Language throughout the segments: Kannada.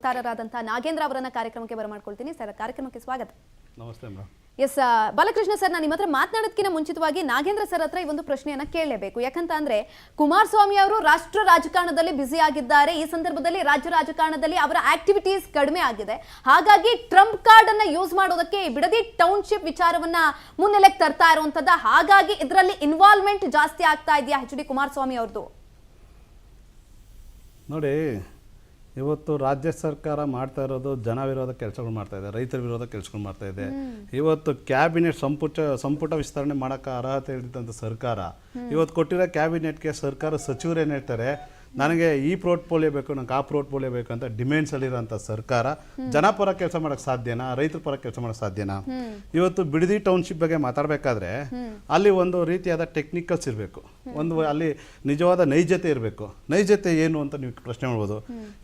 ತಾರರಾದಂತಹ ನಾಗೇಂದ್ರ ಅವರನ್ನ ಕಾರ್ಯಕ್ರಮಕ್ಕೆ ಬರಮಾಡ್ಕೊಳ್ತೀನಿ ಸರ್. ಕಾರ್ಯಕ್ರಮಕ್ಕೆ ಸ್ವಾಗತ. ನಮಸ್ತೆ ಮೇಡಮ್. ಎಸ್ ಬಾಲಕೃಷ್ಣ ಸರ್, ನಾನು ನಿಮ್ಮ ಹತ್ರ ಮಾತನಾಡೋದಕ್ಕಿಂತ ಮುಂಚಿತವಾಗಿ ನಾಗೇಂದ್ರ ಸರ್ ಹತ್ರ ಈ ಒಂದು ಪ್ರಶ್ನೆಯನ್ನ ಕೇಳಲೇಬೇಕು. ಯಾಕಂತ ಅಂದ್ರೆ ಕುಮಾರಸ್ವಾಮಿ ಅವರು ರಾಷ್ಟ್ರ ರಾಜಕಾರಣದಲ್ಲಿ ಬ್ಯುಸಿ ಆಗಿದ್ದಾರೆ. ಈ ಸಂದರ್ಭದಲ್ಲಿ ರಾಜ್ಯ ರಾಜಕಾರಣದಲ್ಲಿ ಅವರ ಆಕ್ಟಿವಿಟೀಸ್ ಕಡಿಮೆ ಆಗಿದೆ. ಹಾಗಾಗಿ ಟ್ರಂಪ್ ಕಾರ್ಡ್ ಅನ್ನ ಯೂಸ್ ಮಾಡೋದಕ್ಕೆ ಬಿಡದಿ ಟೌನ್ಶಿಪ್ ವಿಚಾರವನ್ನ ಮುನ್ನೆಲೆಗೆ ತರ್ತಾ ಇರುವಂತದ್ದು. ಹಾಗಾಗಿ ಇದರಲ್ಲಿ ಇನ್ವಾಲ್ವ್ಮೆಂಟ್ ಜಾಸ್ತಿ ಆಗ್ತಾ ಇದೆಯಾ ಎಚ್ ಡಿ ಕುಮಾರಸ್ವಾಮಿ ಅವ್ರದ್ದು? ನೋಡಿ, ಇವತ್ತು ರಾಜ್ಯ ಸರ್ಕಾರ ಮಾಡ್ತಾ ಇರೋದು ಜನ ವಿರೋಧ ಕೆಲಸಗಳು ಮಾಡ್ತಾ ಇದೆ, ರೈತರ ವಿರೋಧ ಕೆಲಸಗಳು ಮಾಡ್ತಾ ಇದೆ. ಇವತ್ತು ಕ್ಯಾಬಿನೆಟ್ ಸಂಪುಟ ವಿಸ್ತರಣೆ ಮಾಡೋಕ್ಕೆ ಅರ್ಹತೆ ಇದ್ದಂಥ ಸರ್ಕಾರ ಇವತ್ತು ಕೊಟ್ಟಿರೋ ಕ್ಯಾಬಿನೆಟ್ಗೆ ಸರ್ಕಾರ ಸಚಿವರು ಏನು ಹೇಳ್ತಾರೆ, ನನಗೆ ಈ ಪೋರ್ಟ್ಫೋಲಿಯೋ ಬೇಕು, ನನಗೆ ಆ ಪೋರ್ಟ್ಫೋಲಿಯೋ ಬೇಕು ಅಂತ ಡಿಮ್ಯಾಂಡ್ಸಲ್ಲಿರೋಂಥ ಸರ್ಕಾರ ಜನಪರ ಕೆಲಸ ಮಾಡೋಕ್ಕೆ ಸಾಧ್ಯನಾ, ರೈತರ ಪರ ಕೆಲಸ ಮಾಡೋಕ್ಕೆ ಸಾಧ್ಯನಾ? ಇವತ್ತು ಬಿಡದಿ ಟೌನ್ಶಿಪ್ ಬಗ್ಗೆ ಮಾತಾಡಬೇಕಾದ್ರೆ ಅಲ್ಲಿ ಒಂದು ರೀತಿಯಾದ ಟೆಕ್ನಿಕಲ್ಸ್ ಇರಬೇಕು, ಅಲ್ಲಿ ನಿಜವಾದ ನೈಜತೆ ಇರಬೇಕು. ನೈಜತೆ ಏನು ಅಂತ ನೀವು ಪ್ರಶ್ನೆ ಮಾಡ್ಬೋದು.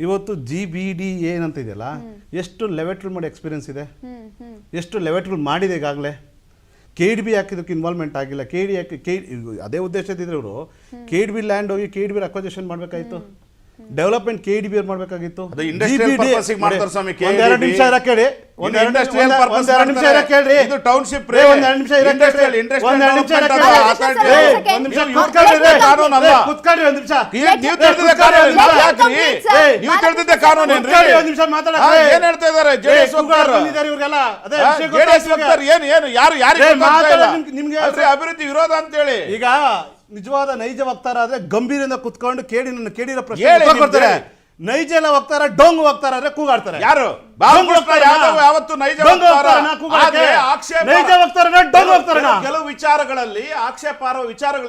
ಇವತ್ತು GBD ಏನಂತ ಇದೆಯಲ್ಲ, ಎಷ್ಟು ಲೆವೆಟ್ಲ್ ಮಾಡಿ ಎಕ್ಸ್ಪೀರಿಯನ್ಸ್ ಇದೆ, ಎಷ್ಟು ಲೆವೆಟ್ಲ್ ಮಾಡಿದೆ ಈಗಾಗಲೇ. KDB ಹಾಕಿದಕ್ಕೆ ಇನ್ವಾಲ್ವ್ಮೆಂಟ್ ಆಗಿಲ್ಲ. ಅದೇ ಉದ್ದೇಶದಿದ್ರೆ ಇವರು KDB ಲ್ಯಾಂಡ್ ಹೋಗಿ KDB ಅಕ್ವೈಸೇಷನ್ ಮಾಡಬೇಕಾಗಿತ್ತು, ಡೆವಲಪ್ಮೆಂಟ್ KDB ಮಾಡಬೇಕಾಗಿತ್ತು. ಒಂದೆರಡು ನಿಮಿಷ ಕೇಳಿ, ಅಭಿವೃದ್ಧಿ ವಿರೋಧ ಅಂತ ಹೇಳಿ ಈಗ ನಿಜವಾದ ನೈಜ ವಕ್ತಾರ ಆದ್ರೆ ಗಂಭೀರದಿಂದ ಕುತ್ಕೊಂಡು ಕೇಳಿರೋ ಪ್ರಶ್ನೆ ಕೊಡ್ತಾರೆ. ನೈಜ ಎಲ್ಲ ಹೋಗ್ತಾರ, ಡೊಂಗ್ ಹೋಗ್ತಾರ ಆದ್ರೆ ಕೂಗಾಡ್ತಾರೆ. ಯಾರು? ಯಾವತ್ತು ಕೆಲವು ವಿಚಾರಗಳಲ್ಲಿ ಆಕ್ಷೇಪಾರ್ಹ ವಿಚಾರಗಳು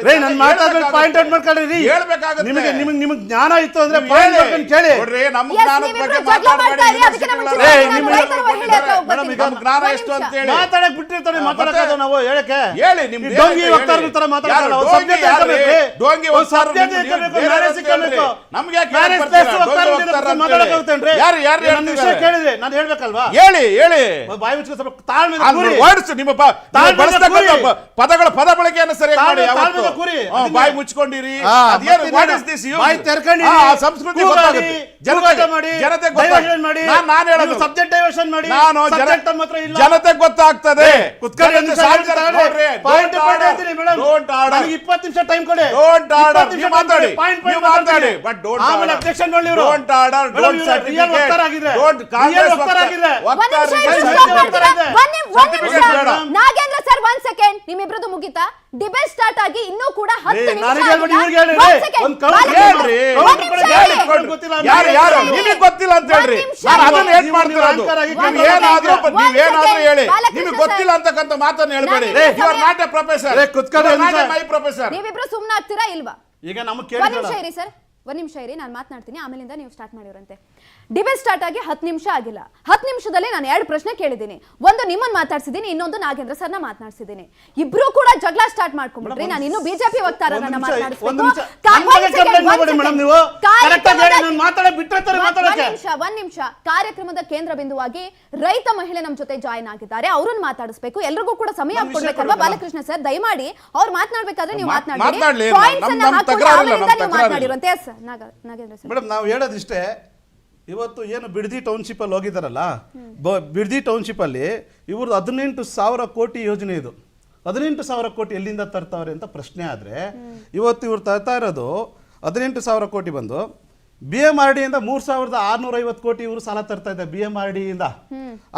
ನಿಮಗೆ ಜ್ಞಾನ ಇತ್ತು ಅಂದ್ರೆ ಕೇಳಿ. ನಮ್ಮ ಜ್ಞಾನದ ಬಗ್ಗೆ ಜ್ಞಾನ ಎಷ್ಟು ಅಂತ ಹೇಳಿ ಮಾತಾಡಕ್ ಬಿಟ್ಟಿರ್ತಾರೆ. ಮಾತಾಡೋದು ನಾವು ಹೇಳಕ್ಕೆ ಹೇಳಿ. ನಿಮ್ ಡೊಂಗಿ ವಕ್ತಾರ ತರ ಮಾತಾಡೋದು ನಮ್ಗೆ ಕೇಳಿದ್ರೆ ನಾನು ಹೇಳ್ಬೇಕಲ್ವಾ? ಹೇಳಿ ಬಾಯಿ ಮುಚ್ಚಿಕೊಂಡು ಸ್ವಲ್ಪ ತಾಳ್ಮೆ ನಿಮ್ಮ ಪದ ಬಳಕೆಯನ್ನು ಸರಿಯಾಗಿ ಮಾಡಿ. ಬಾಯಿ ಮುಚ್ಕೊಂಡಿರಿ, ಸಂಸ್ಕೃತಿ ಜನತೆ ಗೊತ್ತಾಗ್ತದೆ. 20 ನಿಮಿಷ ಟೈಮ್ ಕೊಡಿ. ಮಾತಾಡಿ ಬಟ್ ನಾಗೇಂದ್ರ ಸರ್, 1 ಸೆಕೆಂಡ್. ನಿಮ್ಮಿಬ್ರದ್ದು ಮುಗಿತಾ? ಡಿಬೇಟ್ ಸ್ಟಾರ್ಟ್ ಆಗಿ ಇನ್ನೂ ಕೂಡ 10 ನಿಮಿಷ ಗೊತ್ತಿಲ್ಲ ಅಂತ ಹೇಳ್ರಿ. ನೀವೇನಾದ್ರೂ ಹೇಳಿ, ನಿಮಗೆ ಗೊತ್ತಿಲ್ಲ ಅಂತಕ್ಕಂಥ ಮಾತನ್ನು ಹೇಳ್ಬೇಡಿ. ನೀವಿಬ್ರು ಸುಮ್ನೆ ಆಗ್ತೀರಾ ಇಲ್ವಾ? ಈಗ ನಮಗೆ ಸರ್, 1 ನಿಮಿಷ ಇರಿ, ನಾನು ಮಾತನಾಡ್ತೀನಿ, ಆಮೇಲಿಂದ ನೀವು ಸ್ಟಾರ್ಟ್ ಮಾಡಿರಂತೆ. ಡಿಬೇಟ್ ಸ್ಟಾರ್ಟ್ ಆಗಿ 10 ನಿಮಿಷ ಆಗಿಲ್ಲ. 10 ನಿಮಿಷದಲ್ಲಿ ನಾನು 2 ಪ್ರಶ್ನೆ ಕೇಳಿದ್ದೀನಿ. ಒಂದು ನಿಮ್ಮನ್ನ ಮಾತಾಡ್ಸಿದ್ದೀನಿ, ಇನ್ನೊಂದು ನಾಗೇಂದ್ರ ಸರ್ನ ಮಾತನಾಡ್ಸಿದ್ದೀನಿ. ಇಬ್ರು ಕೂಡ ಜಗಳ ಸ್ಟಾರ್ಟ್ ಮಾಡ್ಕೊಂಡ್ಬಿಟ್ರಿ. ನಾನು ಇನ್ನು ಬಿಜೆಪಿ ವಕ್ತಾರರನ್ನ ಮಾತನಾಡಿಸ್ಬೇಕು. 1 ನಿಮಿಷ. ಕಾರ್ಯಕ್ರಮದ ಕೇಂದ್ರ ಬಿಂದುವಾಗಿ ರೈತ ಮಹಿಳೆ ನಮ್ಮ ಜೊತೆ ಜಾಯಿನ್ ಆಗಿದ್ದಾರೆ, ಅವ್ರನ್ನ ಮಾತಾಡಿಸ್ಬೇಕು. ಎಲ್ರಿಗೂ ಕೂಡ ಸಮಯ ಕೊಡ್ಬೇಕಲ್ವಾ? ಬಾಲಕೃಷ್ಣ ಸರ್, ದಯಮಾಡಿ ಅವ್ರು ಮಾತನಾಡ್ಬೇಕಾದ್ರೆ ನೀವು ಮಾತನಾಡಿ, ಮಾತನಾಡಿರುವಂತೆ. ನಾಗೇಂದ್ರ ಸರ್, ಮೇಡಮ್, ನಾವು ಹೇಳೋದಿಷ್ಟೇ. ಇವತ್ತು ಏನು ಬಿಡದಿ ಟೌನ್ಶಿಪ್ ಅಲ್ಲಿ ಹೋಗಿದ್ದಾರಲ್ಲ, ಬಿಡದಿ ಟೌನ್ಶಿಪ್ ಅಲ್ಲಿ ಇವ್ರದ್ದು 18,000 ಕೋಟಿ ಯೋಜನೆ. ಇದು 18,000 ಕೋಟಿ ಎಲ್ಲಿಂದ ತರ್ತಾವ್ರೆ ಅಂತ ಪ್ರಶ್ನೆ ಆದ್ರೆ, ಇವತ್ತು ಇವ್ರು ತರ್ತಾ ಇರೋದು 18,000 ಕೋಟಿ ಬಂದು BMRD ಇಂದ 3,650 ಕೋಟಿ ಇವರು ಸಾಲ ತರ್ತಾ ಇದ್ದಾರೆ. BMRD ಇಂದ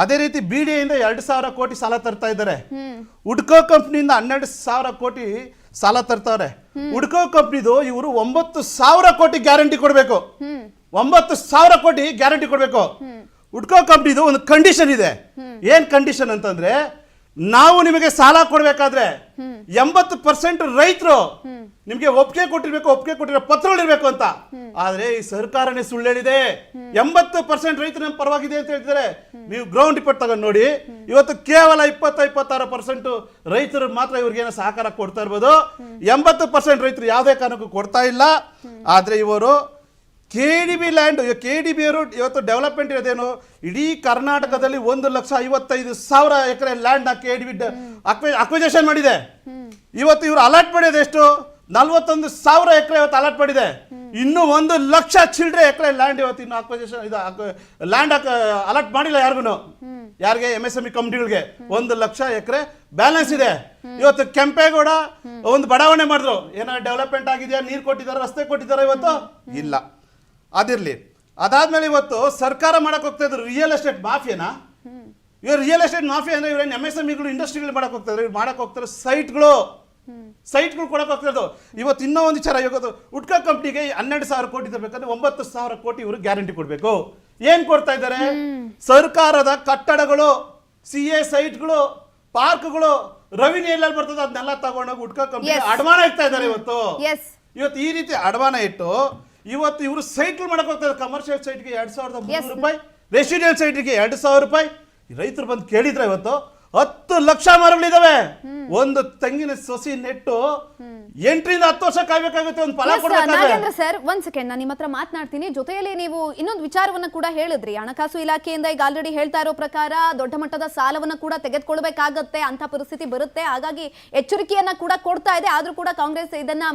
ಅದೇ ರೀತಿ BDA ಇಂದ 2,000 ಕೋಟಿ ಸಾಲ ತರ್ತಾ ಇದ್ದಾರೆ. ಉಡ್ಕೋ ಕಂಪ್ನಿಯಿಂದ 12,000 ಕೋಟಿ ಸಾಲ ತರ್ತಾವ್ರೆ. ಉಡ್ಕೋ ಕಂಪ್ನಿದು ಇವರು 9,000 ಕೋಟಿ ಗ್ಯಾರಂಟಿ ಕೊಡ್ಬೇಕು. 9,000 ಕೋಟಿ ಗ್ಯಾರಂಟಿ ಕೊಡ್ಬೇಕು. ಉಡ್ಕೋ ಕಂಪ್ನಿದು ಒಂದು ಕಂಡೀಷನ್ ಇದೆ. ಏನ್ ಕಂಡೀಷನ್ ಅಂತಂದ್ರೆ, ನಾವು ನಿಮಗೆ ಸಾಲ ಕೊಡ್ಬೇಕಾದ್ರೆ 80% ರೈತರು ನಿಮ್ಗೆ ಒಪ್ಪಿಗೆ ಕೊಟ್ಟಿರೋ ಪತ್ರಗಳಿರ್ಬೇಕು ಅಂತ. ಆದ್ರೆ ಈ ಸರ್ಕಾರನೇ ಸುಳ್ಳು ಹೇಳಿದೆ. 80% ರೈತರು ನಮ್ಮ ಪರವಾಗಿದೆ ಅಂತ ಹೇಳ್ತಿದ್ದಾರೆ. ನೀವು ಗ್ರೌಂಡ್ ರಿಪೋರ್ಟ್ ತಗೊಂಡು ನೋಡಿ. ಇವತ್ತು ಕೇವಲ 26% ರೈತರು ಮಾತ್ರ ಇವ್ರಿಗೇನೋ ಸಹಕಾರ ಕೊಡ್ತಾ ಇರ್ಬೋದು. 80% ರೈತರು ಯಾವುದೇ ಕಾರಣಕ್ಕೂ ಕೊಡ್ತಾ ಇಲ್ಲ. ಆದ್ರೆ ಇವರು KDB ಲ್ಯಾಂಡ್, KDB ಅವರು ಇವತ್ತು ಡೆವಲಪ್ಮೆಂಟ್ ಇರೋದೇನು, ಇಡೀ ಕರ್ನಾಟಕದಲ್ಲಿ 1,55,000 ಎಕರೆ ಲ್ಯಾಂಡ್ KDB ಅಕ್ವಿಜೇಷನ್ ಮಾಡಿದೆ. ಇವತ್ತು ಇವರು ಅಲಾಟ್ ಮಾಡಿದೆ ಎಷ್ಟು? 41,000 ಎಕರೆ ಇವತ್ತು ಅಲಾಟ್ ಮಾಡಿದೆ. ಇನ್ನು 1,00,000 ಚಿಲ್ಡ್ರೆ ಎಕರೆ ಲ್ಯಾಂಡ್ ಇವತ್ತು ಇನ್ನು ಅಕ್ವೈಸೇಷನ್ ಲ್ಯಾಂಡ್ ಅಲಾಟ್ ಮಾಡಿಲ್ಲ ಯಾರಿಗೂ. ಯಾರಿಗೆ MSME ಕಂಪ್ನಿಗಳಿಗೆ 1,00,000 ಎಕರೆ ಬ್ಯಾಲೆನ್ಸ್ ಇದೆ. ಇವತ್ತು ಕೆಂಪೇಗೌಡ ಒಂದು ಬಡಾವಣೆ ಮಾಡಿದ್ರು, ಏನಾದ್ರು ಡೆವಲಪ್ಮೆಂಟ್ ಆಗಿದೆಯಾ, ನೀರು ಕೊಟ್ಟಿದ್ದಾರೆ, ರಸ್ತೆ ಕೊಟ್ಟಿದ್ದಾರೆ, ಇವತ್ತು ಇಲ್ಲ. ಅದಿರ್ಲಿ, ಅದಾದ್ಮೇಲೆ ಇವತ್ತು ಸರ್ಕಾರ ಮಾಡಕ್ ಹೋಗ್ತಾ ಇದ್ರು ರಿಯಲ್ ಎಸ್ಟೇಟ್ ಮಾಫಿಯಾನ. ಇವ್ರು ರಿಯಲ್ ಎಸ್ಟೇಟ್ ಮಾಫಿಯಾ ಅಂದ್ರೆ ಇವ್ರೇನು MSMEಗಳು ಇಂಡಸ್ಟ್ರಿಗಳು ಮಾಡಕ್ ಹೋಗ್ತಾ ಇದ್ರು, ಇವ್ರು ಮಾಡಕ್ ಹೋಗ್ತಾರೆ ಸೈಟ್ಗಳು ಕೊಡಕ್ ಹೋಗ್ತಾ ಇರೋದು. ಇವತ್ತು ಇನ್ನೂ ಒಂದು ವಿಚಾರ, ಇವತ್ತು ಉಟ್ಕಾ ಕಂಪ್ನಿಗೆ 12,000 ಕೋಟಿ ತರಬೇಕಂದ್ರೆ 9,000 ಕೋಟಿ ಇವರು ಗ್ಯಾರಂಟಿ ಕೊಡ್ಬೇಕು. ಏನ್ ಕೊಡ್ತಾ ಇದ್ದಾರೆ? ಸರ್ಕಾರದ ಕಟ್ಟಡಗಳು, CA ಸೈಟ್ಗಳು, ಪಾರ್ಕ್ಗಳು, ರೆವಿನ್ಯೂ ಎಲ್ಲೆಲ್ಲಿ ಬರ್ತದೆ ಅದನ್ನೆಲ್ಲ ತಗೊಂಡೋಗಿ ಉಟ್ಕಾ ಕಂಪ್ನಿ ಅಡಮಾನ ಇಡ್ತಾ ಇದ್ದಾರೆ. ಇವತ್ತು ಈ ರೀತಿ ಅಡಮಾನ ಇಟ್ಟು ಇವತ್ತು ಇವರು ಸೈಟ್ಗಳು ಮಾಡಕ್ ಹೋಗ್ತಾ ಇದ್ದಾರೆ. ಕಮರ್ಷಿಯಲ್ ಸೈಟ್ಗೆ 2,300 ರೂಪಾಯಿ, ರೆಸಿಡೆನ್ಷಿಯಲ್ ಸೈಟ್ಗೆ 2,000 ರೂಪಾಯಿ. ರೈತರು ಬಂದು ಕೇಳಿದ್ರೆ ಇವತ್ತು 10 ಲಕ್ಷ ಮರಗಳಿದಾವೆ. ಒಂದು ತೆಂಗಿನ ಸಸಿ ನೆಟ್ಟು 8 ರಿಂದ 10 ವರ್ಷ ಕಾಯ್ಬೇಕಾಗುತ್ತೆ ಒಂದು ಫಲ ಕೊಡಬೇಕಾದ್ರೆ. ನಾಗೇಂದ್ರ ಸರ್, ಒಂದ್ ಸೆಕೆಂಡ್, ನಾನು ನಿಮ್ಮ ಹತ್ರ ಮಾತನಾಡ್ತೀನಿ. ಜೊತೆಯಲ್ಲಿ ನೀವು ಇನ್ನೊಂದು ವಿಚಾರವನ್ನ ಕೂಡ ಹೇಳಿದ್ರಿ. ಹಣಕಾಸು ಇಲಾಖೆಯಿಂದ ಈಗ ಆಲ್ರೆಡಿ ಹೇಳ್ತಾ ಇರೋ ಪ್ರಕಾರ ದೊಡ್ಡ ಮಟ್ಟದ ಸಾಲವನ್ನ ಕೂಡ ತೆಗೆದುಕೊಳ್ಬೇಕಾಗತ್ತೆ, ಅಂತ ಪರಿಸ್ಥಿತಿ ಬರುತ್ತೆ, ಹಾಗಾಗಿ ಎಚ್ಚರಿಕೆಯನ್ನ ಕೂಡ ಕೊಡ್ತಾ ಇದೆ. ಆದ್ರೂ ಕೂಡ ಕಾಂಗ್ರೆಸ್ ಇದನ್ನ